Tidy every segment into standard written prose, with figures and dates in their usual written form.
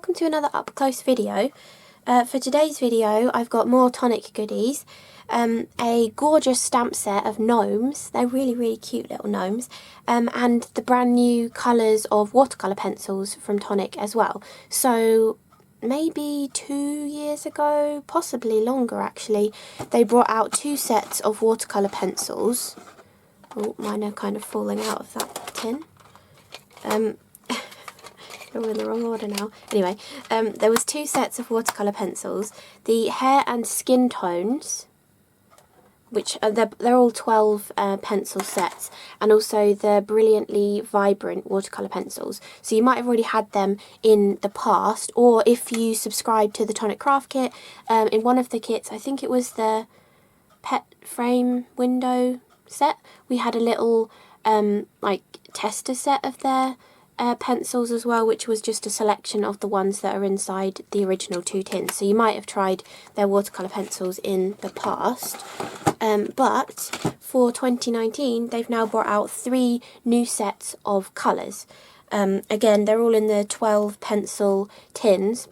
welcome to another up close video. For today's video I've got more Tonic goodies, a gorgeous stamp set of gnomes, they're really cute little gnomes, and the brand new colours of watercolour pencils from Tonic as well. So maybe 2 years ago, possibly longer actually, they brought out 2 sets of watercolour pencils. Oh, mine are kind of falling out of that tin. We're in the wrong order now. Anyway, there was 2 sets of watercolour pencils. The hair and skin tones, which are they're all 12 pencil sets, and also the brilliantly vibrant watercolour pencils. So you might have already had them in the past, or if you subscribe to the Tonic Craft kit, in one of the kits, I think it was the pet frame window set, we had a little like tester set of their pencils as well, which was just a selection of the ones that are inside the original 2 tins. So you might have tried their watercolour pencils in the past, but for 2019 they've now brought out 3 new sets of colours. Again, they're all in the 12 pencil tins,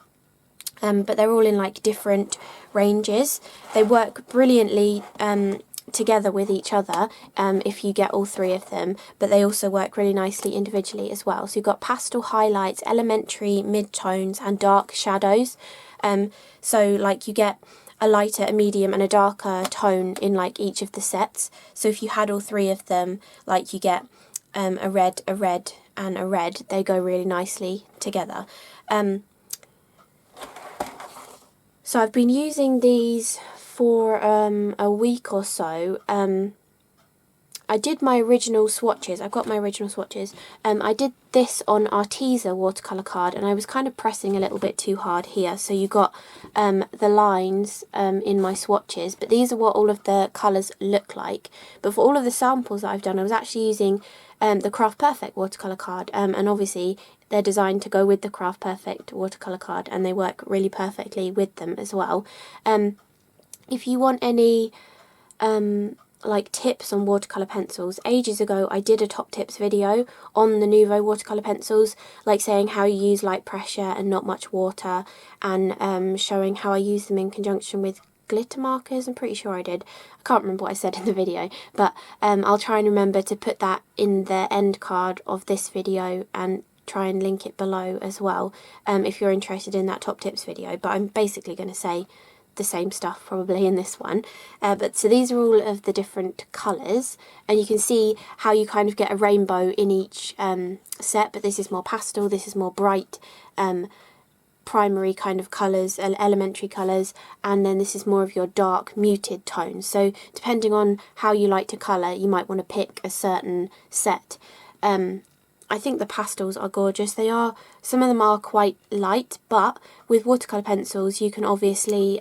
but they're all in like different ranges. They work brilliantly together with each other if you get all 3 of them, but they also work really nicely individually as well. So you've got pastel highlights, elementary mid-tones and dark shadows. So like you get a lighter, a medium and a darker tone in like each of the sets. So if you had all 3 of them, like you get a red and a red, they go really nicely together. So I've been using these for a week or so. I did my original swatches. I've got my original swatches. I did this on Arteza watercolour card, and I was kind of pressing a little bit too hard here, so you got the lines in my swatches, but these are what all of the colours look like. But for all of the samples that I've done, I was actually using the Craft Perfect watercolour card, and obviously they're designed to go with the Craft Perfect watercolour card, and they work really perfectly with them as well. If you want any like tips on watercolour pencils, ages ago I did a top tips video on the Nuvo watercolour pencils, like saying how you use light pressure and not much water, and showing how I use them in conjunction with glitter markers. I'm pretty sure I did. I can't remember what I said in the video, but I'll try and remember to put that in the end card of this video and try and link it below as well, if you're interested in that top tips video. But I'm basically going to say the same stuff probably in this one. But so these are all of the different colours, and you can see how you kind of get a rainbow in each set, but this is more pastel, this is more bright primary kind of colours, elementary colours, and then this is more of your dark muted tones. So depending on how you like to colour, you might want to pick a certain set. I think the pastels are gorgeous. They are, some of them are quite light, but with watercolour pencils you can obviously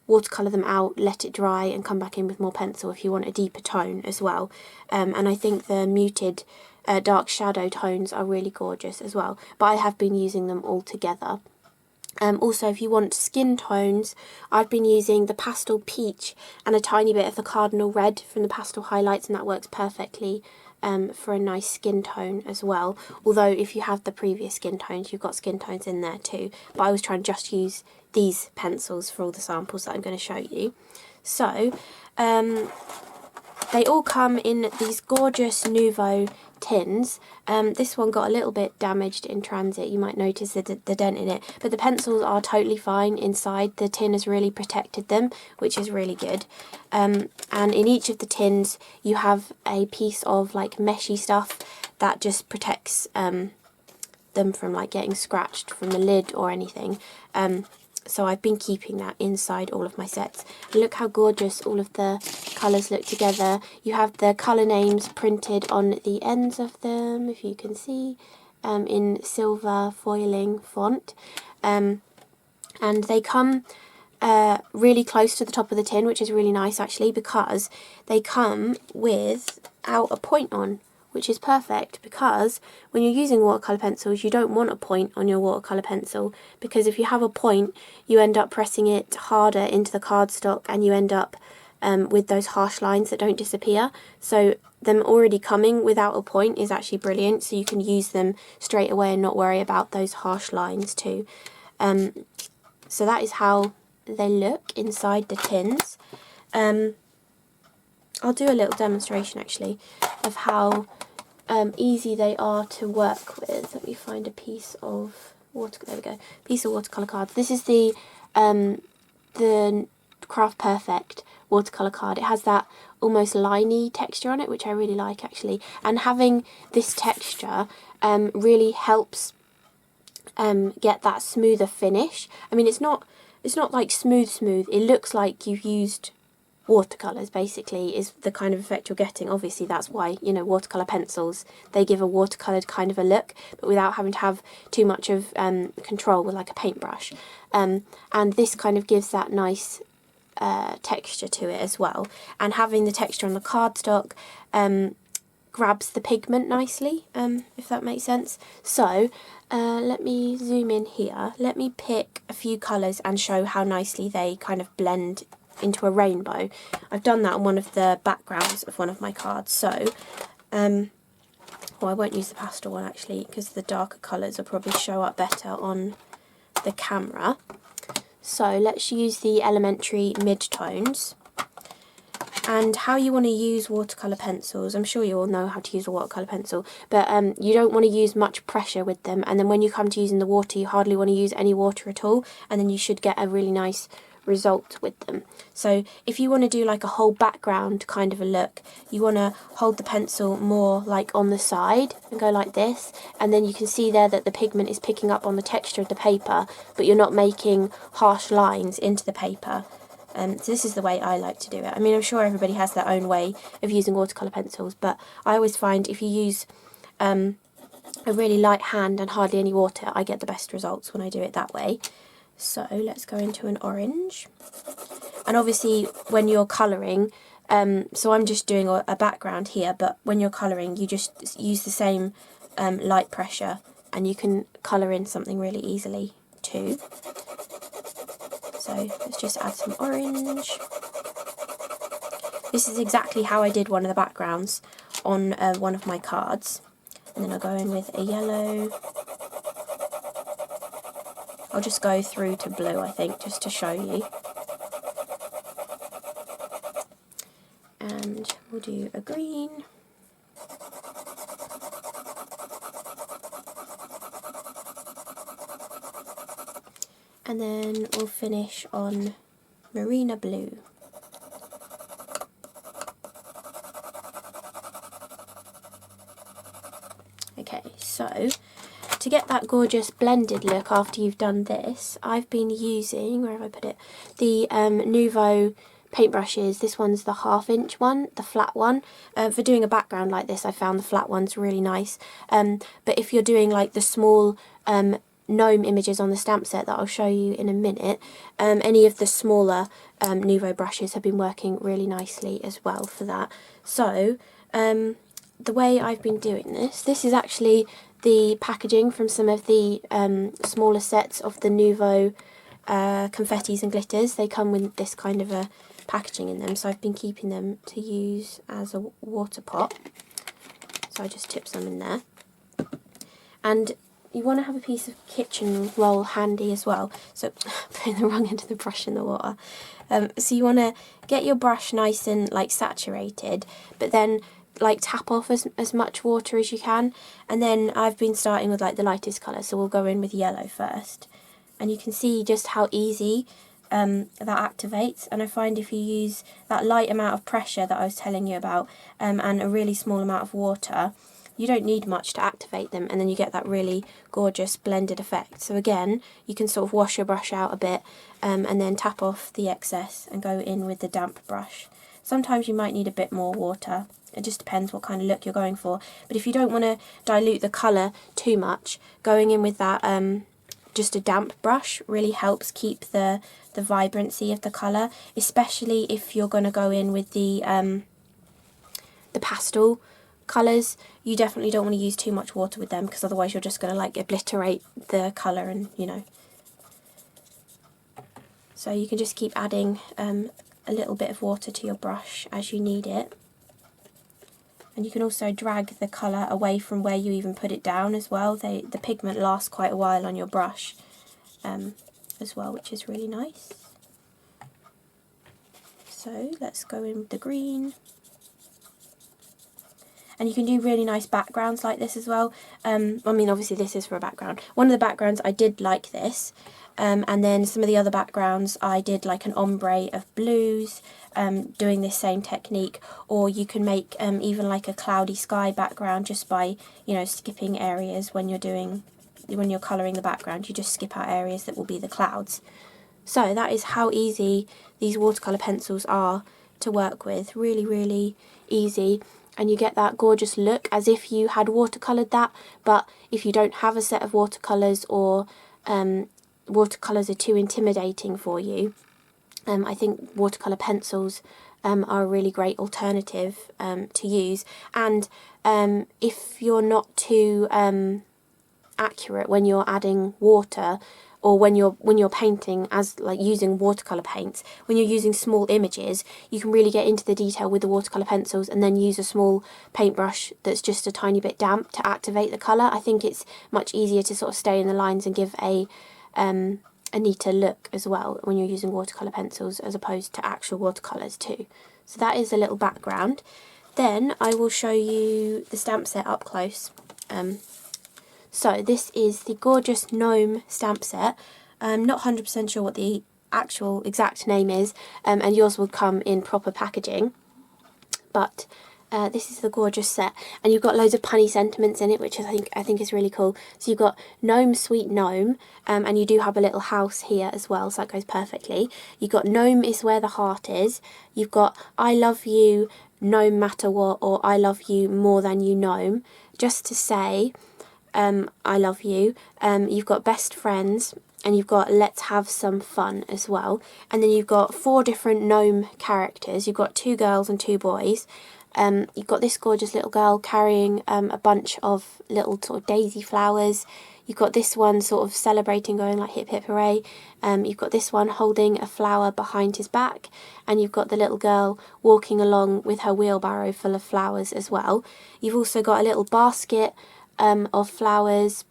watercolour them out, let it dry and come back in with more pencil if you want a deeper tone as well. And I think the muted dark shadow tones are really gorgeous as well, but I have been using them all together. Also, if you want skin tones, I've been using the pastel peach and a tiny bit of the cardinal red from the pastel highlights, and that works perfectly for a nice skin tone as well. Although if you have the previous skin tones, you've got skin tones in there too, but I was trying to just use these pencils for all the samples that I'm going to show you. So they all come in these gorgeous Nuvo tins. This one got a little bit damaged in transit, you might notice the dent in it, but the pencils are totally fine inside. The tin has really protected them, which is really good. And in each of the tins you have a piece of like meshy stuff that just protects them from like getting scratched from the lid or anything. So I've been keeping that inside all of my sets. And look how gorgeous all of the colours look together. You have the colour names printed on the ends of them, if you can see, in silver foiling font. And they come really close to the top of the tin, which is really nice actually, because they come without a point on, which is perfect, because when you're using watercolour pencils you don't want a point on your watercolour pencil, because if you have a point you end up pressing it harder into the cardstock and you end up with those harsh lines that don't disappear. So them already coming without a point is actually brilliant, so you can use them straight away and not worry about those harsh lines too. So that is how they look inside the tins. I'll do a little demonstration actually of how easy they are to work with. Let me find a piece of there we go, piece of watercolour cards. This is the Craft Perfect watercolour card. It has that almost liney texture on it, which I really like actually, and having this texture really helps get that smoother finish. I mean, it's not like smooth. It looks like you've used watercolours, basically, is the kind of effect you're getting. Obviously that's why, you know, watercolour pencils, they give a watercoloured kind of a look, but without having to have too much of control with like a paintbrush. And this kind of gives that nice texture to it as well, and having the texture on the cardstock grabs the pigment nicely, if that makes sense. So let me zoom in here. Let me pick a few colours and show how nicely they kind of blend into a rainbow. I've done that on one of the backgrounds of one of my cards. So well, I won't use the pastel one actually, because the darker colours will probably show up better on the camera. So let's use the elementary mid-tones. And how you want to use watercolour pencils, I'm sure you all know how to use a watercolour pencil, but you don't want to use much pressure with them, and then when you come to using the water, you hardly want to use any water at all, and then you should get a really nice result with them. So if you want to do like a whole background kind of a look, you want to hold the pencil more like on the side and go like this, and then you can see there that the pigment is picking up on the texture of the paper, but you're not making harsh lines into the paper. So this is the way I like to do it. I mean, I'm sure everybody has their own way of using watercolour pencils, but I always find if you use a really light hand and hardly any water, I get the best results when I do it that way. So let's go into an orange. And obviously when you're colouring, so I'm just doing a background here, but when you're colouring you just use the same light pressure and you can colour in something really easily too. So let's just add some orange. This is exactly how I did one of the backgrounds on one of my cards. And then I'll go in with a yellow. I'll just go through to blue, I think, just to show you. And we'll do a green. And then we'll finish on Marina Blue. Okay, so to get that gorgeous blended look after you've done this, I've been using, where have I put it, the Nuvo paintbrushes. This one's the 1/2 inch one, the flat one. For doing a background like this, I found the flat one's really nice. But if you're doing like the small Gnome images on the stamp set that I'll show you in a minute, any of the smaller Nuvo brushes have been working really nicely as well for that. So the way I've been doing this is actually the packaging from some of the smaller sets of the Nuvo confettis and glitters. They come with this kind of a packaging in them, so I've been keeping them to use as a water pot. So I just tip some in there. And you want to have a piece of kitchen roll handy as well. So putting the wrong end of the brush in the water. So you want to get your brush nice and like saturated, but then like tap off as much water as you can. And then I've been starting with like the lightest colour, so we'll go in with yellow first. And you can see just how easy that activates. And I find if you use that light amount of pressure that I was telling you about and a really small amount of water, you don't need much to activate them, and then you get that really gorgeous blended effect. So again, you can sort of wash your brush out a bit and then tap off the excess and go in with the damp brush. Sometimes you might need a bit more water. It just depends what kind of look you're going for. But if you don't want to dilute the colour too much, going in with that just a damp brush really helps keep the vibrancy of the colour, especially if you're going to go in with the pastel colours. You definitely don't want to use too much water with them, because otherwise you're just going to like obliterate the colour, and you know. So you can just keep adding a a little bit of water to your brush as you need it. And you can also drag the colour away from where you even put it down as well. The pigment lasts quite a while on your brush as well, which is really nice. So let's go in with the green. And you can do really nice backgrounds like this as well. I mean, obviously this is for a background. One of the backgrounds I did like this. And then some of the other backgrounds I did like an ombre of blues, doing this same technique. Or you can make even like a cloudy sky background just by, you know, skipping areas when you're colouring the background. You just skip out areas that will be the clouds. So that is how easy these watercolour pencils are to work with. Really, really easy. And you get that gorgeous look as if you had watercoloured that. But if you don't have a set of watercolours, or watercolours are too intimidating for you, I think watercolour pencils are a really great alternative to use. And if you're not too accurate when you're adding water, or when you're painting as like using watercolour paints, when you're using small images, you can really get into the detail with the watercolour pencils and then use a small paintbrush that's just a tiny bit damp to activate the colour. I think it's much easier to sort of stay in the lines and give a neater look as well when you're using watercolour pencils as opposed to actual watercolours too. So that is a little background. Then I will show you the stamp set up close. So this is the gorgeous Gnome stamp set. I'm not 100% sure what the actual exact name is, and yours will come in proper packaging. But this is the gorgeous set, and you've got loads of punny sentiments in it, which I think is really cool. So you've got Gnome, sweet Gnome, and you do have a little house here as well, so that goes perfectly. You've got Gnome is where the heart is. You've got I love you, no matter what, or I love you more than you Gnome, just to say I love you. You've got best friends, and you've got let's have some fun as well. And then you've got 4 different gnome characters. You've got 2 girls and 2 boys. You've got this gorgeous little girl carrying a bunch of little sort of daisy flowers. You've got this one sort of celebrating, going like hip hip hooray. You've got this one holding a flower behind his back, and you've got the little girl walking along with her wheelbarrow full of flowers as well. You've also got a little basket of flowers.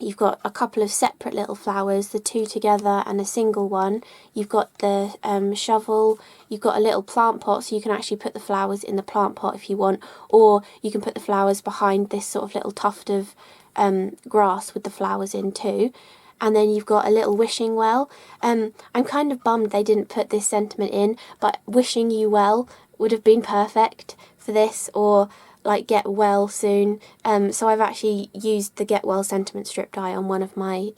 You've got a couple of separate little flowers, the 2 together and a single one. You've got the shovel. You've got a little plant pot, so you can actually put the flowers in the plant pot if you want, or you can put the flowers behind this sort of little tuft of grass with the flowers in too. And then you've got a little wishing well. I'm kind of bummed they didn't put this sentiment in, but wishing you well would have been perfect for this, or like get well soon. So I've actually used the get well sentiment strip die on one of my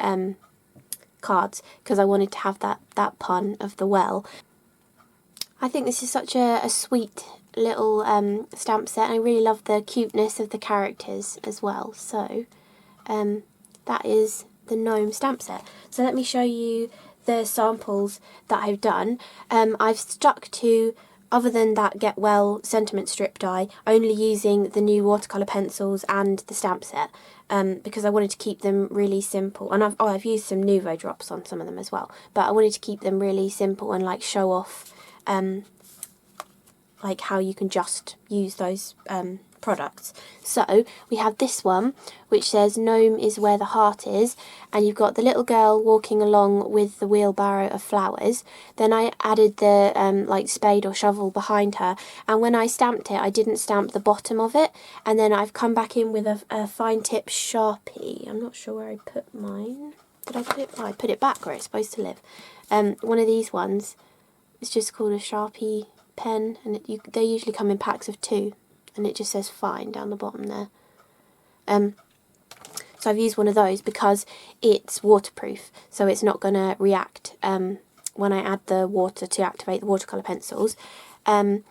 cards because I wanted to have that pun of the well. I think this is such a sweet little stamp set, and I really love the cuteness of the characters as well. So that is the Gnome stamp set. So let me show you the samples that I've done. I've stuck to, other than that get well sentiment strip die, only using the new watercolour pencils and the stamp set, because I wanted to keep them really simple. And I've used some Nuvo drops on some of them as well, but I wanted to keep them really simple and like show off like how you can just use those products. So we have this one which says Gnome is where the heart is, and you've got the little girl walking along with the wheelbarrow of flowers. Then I added the like spade or shovel behind her, and when I stamped it I didn't stamp the bottom of it, and then I've come back in with a fine tip Sharpie. I'm not sure where I put mine. Did I put it? Oh, I put it back where it's supposed to live. One of these ones, it's just called a Sharpie pen, and they usually come in packs of 2. And it just says fine down the bottom there. So I've used one of those because it's waterproof, so it's not going to react when I add the water to activate the watercolour pencils. And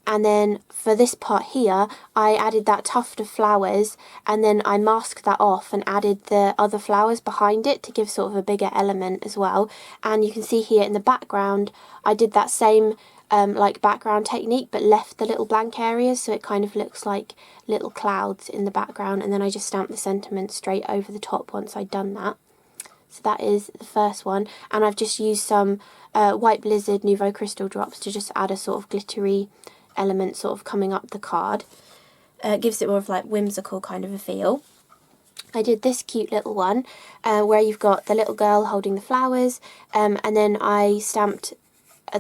then for this part here, I added that tuft of flowers, and then I masked that off and added the other flowers behind it to give sort of a bigger element as well. And you can see here in the background, I did that same like background technique, but left the little blank areas, so it kind of looks like little clouds in the background, and then I just stamped the sentiment straight over the top once I'd done that. So that is the first one, and I've just used some White Blizzard Nuvo Crystal drops to just add a sort of glittery element sort of coming up the card. It gives it more of like whimsical kind of a feel. I did this cute little one where you've got the little girl holding the flowers, and then I stamped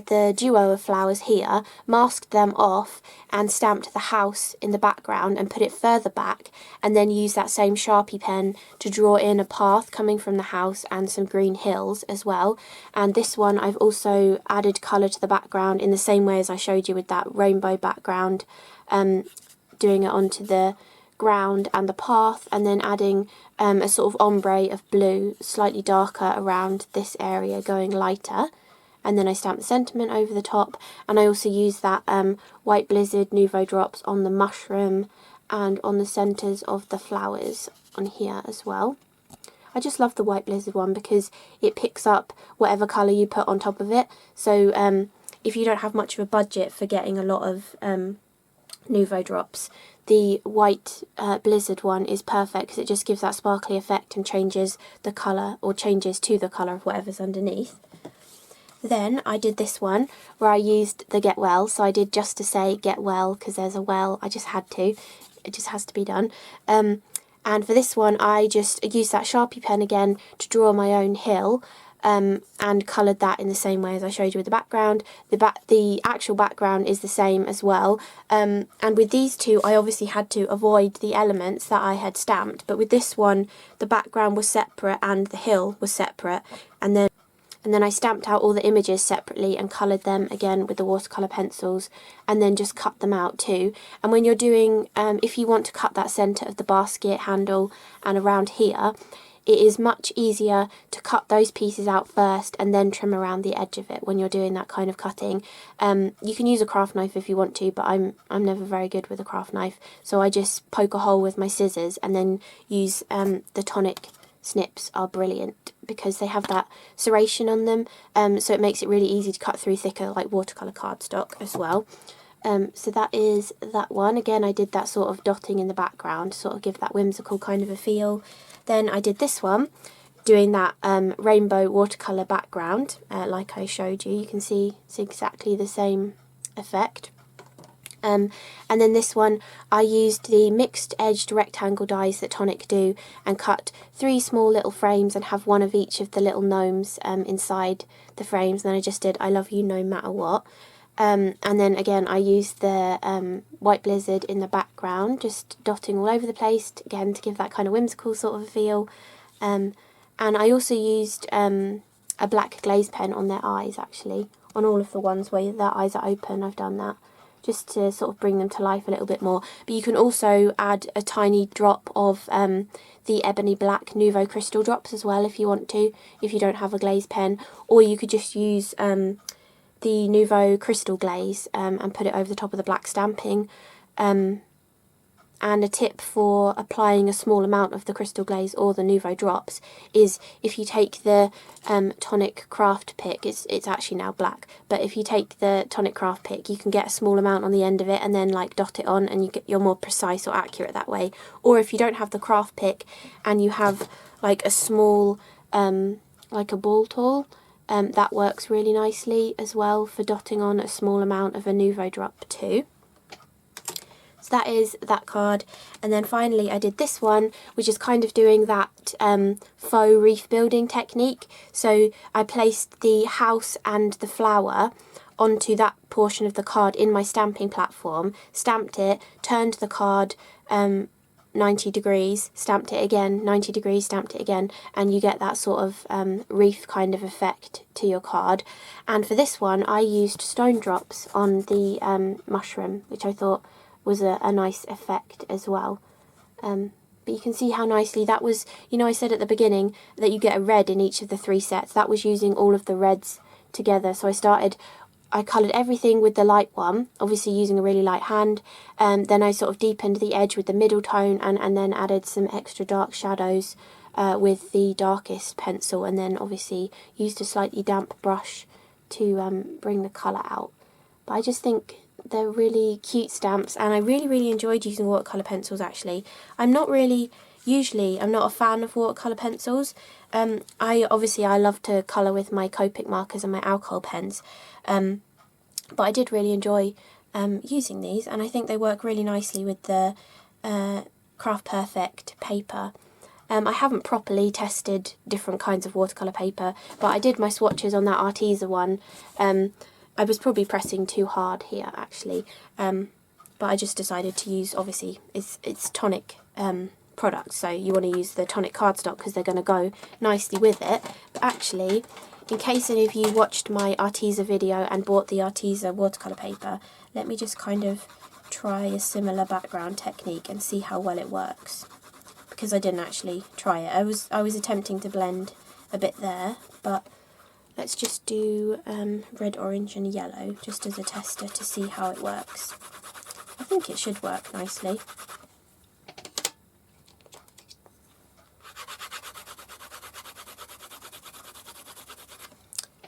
the duo of flowers here, masked them off and stamped the house in the background and put it further back, and then used that same Sharpie pen to draw in a path coming from the house and some green hills as well. And this one I've also added colour to the background in the same way as I showed you with that rainbow background, doing it onto the ground and the path, and then adding a sort of ombre of blue, slightly darker around this area, going lighter. And then I stamped the sentiment over the top, and I also used that White Blizzard Nuvo drops on the mushroom and on the centres of the flowers on here as well. I just love the White Blizzard one because it picks up whatever colour you put on top of it. So if you don't have much of a budget for getting a lot of Nuvo drops, the White Blizzard one is perfect because it just gives that sparkly effect and changes the colour, or changes to the colour of whatever's underneath. Then I did this one where I used the Get Well, so I did just to say Get Well because there's a well, I just had to, it just has to be done. And for this one I just used that Sharpie pen again to draw my own hill, and coloured that in the same way as I showed you with the background. The actual background is the same as well, and with these two I obviously had to avoid the elements that I had stamped, but with this one the background was separate and the hill was separate, and then I stamped out all the images separately and coloured them again with the watercolour pencils, and then just cut them out too. And when you're doing, if you want to cut that centre of the basket handle and around here, it is much easier to cut those pieces out first and then trim around the edge of it when you're doing that kind of cutting. You can use a craft knife if you want to, but I'm never very good with a craft knife, so I just poke a hole with my scissors and then use the Tonic snips are brilliant because they have that serration on them, so it makes it really easy to cut through thicker like watercolour cardstock as well. So that is that one. Again, I did that sort of dotting in the background to sort of give that whimsical kind of a feel. Then I did this one, doing that rainbow watercolour background, like I showed you. You can see it's exactly the same effect. And then this one, I used the mixed edged rectangle dies that Tonic do and cut 3 small little frames and have one of each of the little gnomes inside the frames. And then I just did I love you no matter what. And then again I used the White Blizzard in the background, just dotting all over the place, again to give that kind of whimsical sort of feel. And I also used a black glaze pen on their eyes, actually, on all of the ones where their eyes are open. I've done that just to sort of bring them to life a little bit more. But you can also add a tiny drop of the Ebony Black Nuvo Crystal drops as well if you want to, if you don't have a glaze pen. Or you could just use the Nuvo Crystal Glaze and put it over the top of the black stamping. And a tip for applying a small amount of the Crystal Glaze or the Nuvo drops is if you take the Tonic Craft Pick, it's actually now black, but if you take the Tonic Craft Pick you can get a small amount on the end of it and then like dot it on, and you're more precise or accurate that way. Or if you don't have the Craft Pick and you have like a small, like a ball tool, that works really nicely as well for dotting on a small amount of a Nuvo drop too. So that is that card. And then finally I did this one, which is kind of doing that faux reef building technique. So I placed the house and the flower onto that portion of the card in my stamping platform, stamped it, turned the card 90 degrees, stamped it again, 90 degrees, stamped it again, and you get that sort of reef kind of effect to your card. And for this one I used stone drops on the mushroom, which I thought was a nice effect as well. But you can see how nicely that was, you know, I said at the beginning that you get a red in each of the 3 sets. That was using all of the reds together. So I coloured everything with the light one, obviously using a really light hand. Then I sort of deepened the edge with the middle tone and then added some extra dark shadows with the darkest pencil, and then obviously used a slightly damp brush to bring the colour out. But I just think they're really cute stamps, and I really enjoyed using watercolour pencils actually. I'm not really usually I'm not a fan of watercolour pencils. I love to colour with my Copic markers and my alcohol pens, but I did really enjoy using these, and I think they work really nicely with the Craft Perfect paper. I haven't properly tested different kinds of watercolour paper, but I did my swatches on that Arteza one. I was probably pressing too hard here actually, but I just decided to use, obviously it's Tonic products, so you want to use the Tonic cardstock because they're going to go nicely with it. But actually, in case any of you watched my Arteza video and bought the Arteza watercolour paper, let me just kind of try a similar background technique and see how well it works, because I didn't actually try it. I was attempting to blend a bit there, but let's just do red, orange and yellow just as a tester to see how it works. I think it should work nicely.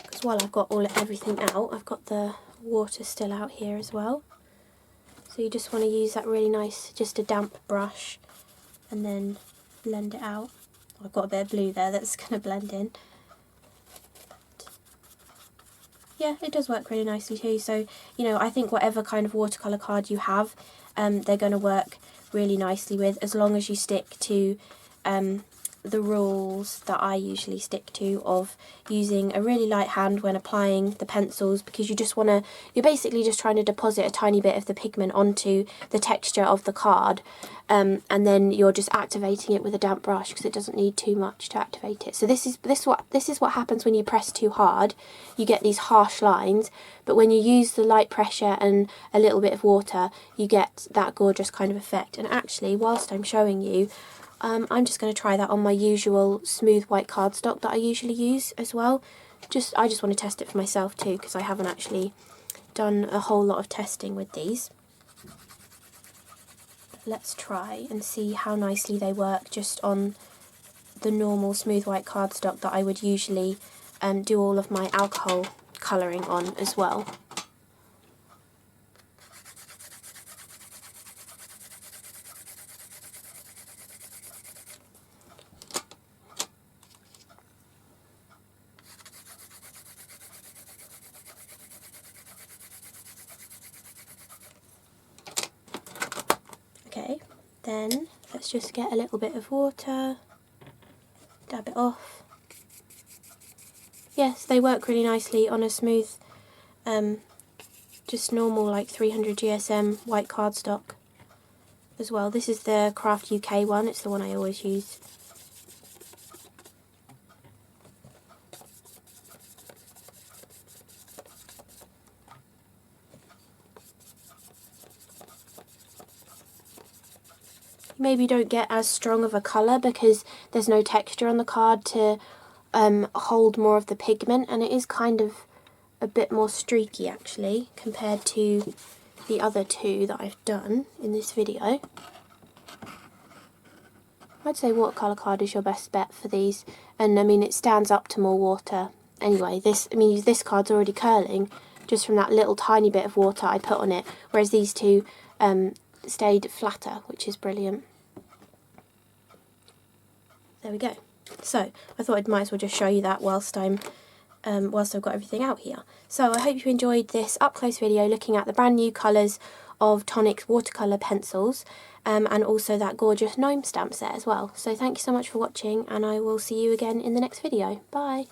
Because while I've got everything out, I've got the water still out here as well. So you just want to use that really nice, just a damp brush, and then blend it out. I've got a bit of blue there that's going to blend in. But yeah, it does work really nicely too. So, you know, I think whatever kind of watercolour card you have, they're going to work really nicely with, as long as you stick to the rules that I usually stick to of using a really light hand when applying the pencils, because you're basically just trying to deposit a tiny bit of the pigment onto the texture of the card, and then you're just activating it with a damp brush because it doesn't need too much to activate it. So this is what happens when you press too hard. You get these harsh lines, but when you use the light pressure and a little bit of water, you get that gorgeous kind of effect. And actually, whilst I'm showing you, I'm just going to try that on my usual smooth white cardstock that I usually use as well. I just want to test it for myself too, because I haven't actually done a whole lot of testing with these. Let's try and see how nicely they work just on the normal smooth white cardstock that I would usually do all of my alcohol colouring on as well. Okay, then let's just get a little bit of water, dab it off. Yes, they work really nicely on a smooth, just normal like 300 GSM white cardstock as well. This is the CRaFTi UK one, it's the one I always use. Maybe don't get as strong of a colour because there's no texture on the card to hold more of the pigment, and it is kind of a bit more streaky actually compared to the other two that I've done in this video. I'd say watercolour card is your best bet for these, and I mean it stands up to more water anyway. This card's already curling just from that little tiny bit of water I put on it, whereas these two stayed flatter, which is brilliant. There we go. So I thought I might as well just show you that whilst I've got everything out here. So I hope you enjoyed this up close video looking at the brand new colours of Tonic's watercolour pencils, and also that gorgeous Gnome stamp set as well. So thank you so much for watching, and I will see you again in the next video. Bye!